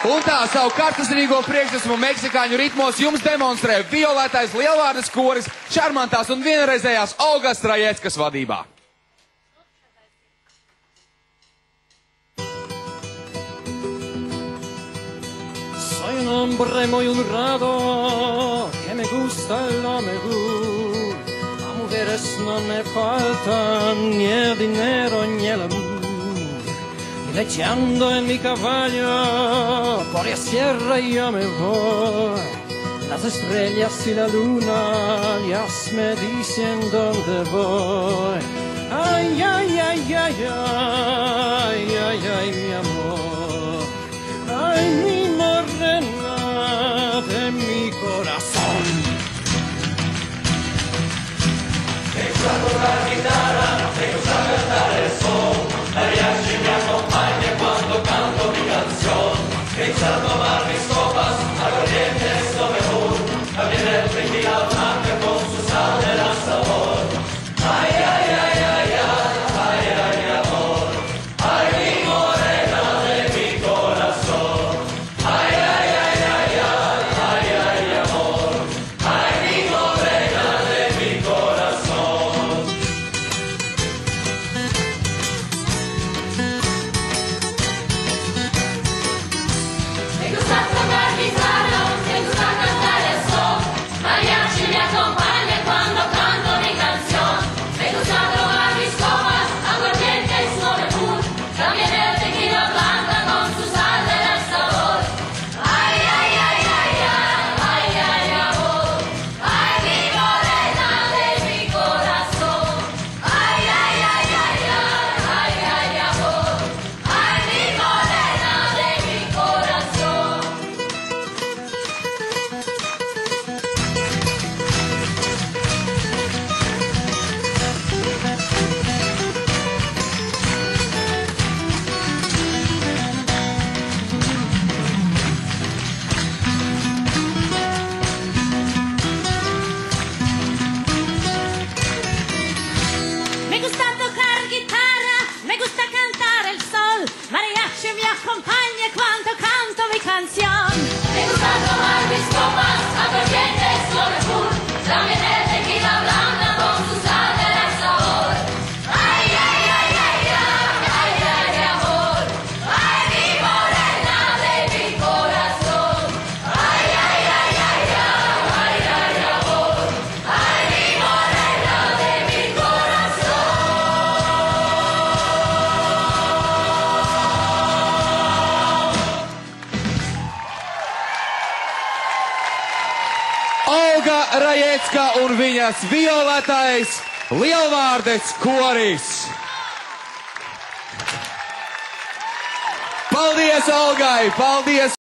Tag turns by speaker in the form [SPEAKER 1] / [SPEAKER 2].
[SPEAKER 1] Un tā savu karstasinīgo priekšnesmu meksikāņu ritmos jums demonstrē violetais lielvārdes koris šarmantās un vienreizējās Olgas Rajeckas vadībā.
[SPEAKER 2] Soy un hombre muy honrado, que me gusta el amor. A mujeres no me faltan ni el dinero ni el amor. Echando en mi caballo por la sierra yo me voy. Las estrellas y la luna ya me dicen dónde voy. Ay, ay, ay, ay, ay, ay, ay, mi amor. Ay, mi morena de mi corazón.
[SPEAKER 3] Me gusta tocar guitarra, me gusta cantar el sol. Mariachi me acompaña cuando canto mi canción. Me gusta tomar mis copas, aguardiente es lo mejor. También el tequila blanca con su sal de la sabor. Ay, ay, ay, ay, ay, ay, ay, mi amor. Ay, mi morena de mi corazón. Ay, ay, ay, ay, ay, ay, ay, mi amor. Ay, mi morena de mi corazón.
[SPEAKER 4] Me gusta tocar guitarra, me gusta cantar el sol. Mariachi me acompaña cuando canto mi canción. Me gusta tomar mis copas, aguardiente es lo mejor. También el tequila blanca con su sal de la sabor. Ay, ay, ay, ay, ay, ay, ay, amor. Ay, mi morena de mi corazón. Ay, ay, ay, ay, ay, ay, ay, amor. Ay, mi morena de mi corazón.
[SPEAKER 5] Me gusta tocar guitarra, me gusta cantar el sol. Mariachi me acompaña cuando canto mi canción.
[SPEAKER 4] Me gusta tomar mis copas, aguardiente es lo mejor. También el tequila blanca con su sal de la sabor. Ay, ay, ay, ay, ay, ay, ay, amor. Ay, mi morena de mi corazón. Ay, ay, ay, ay, ay, ay, ay, amor. Ay, mi morena de mi corazón.
[SPEAKER 1] Olga Rajecka un viņas violetais lielvārdes koris. Paldies, Olgai! Paldies!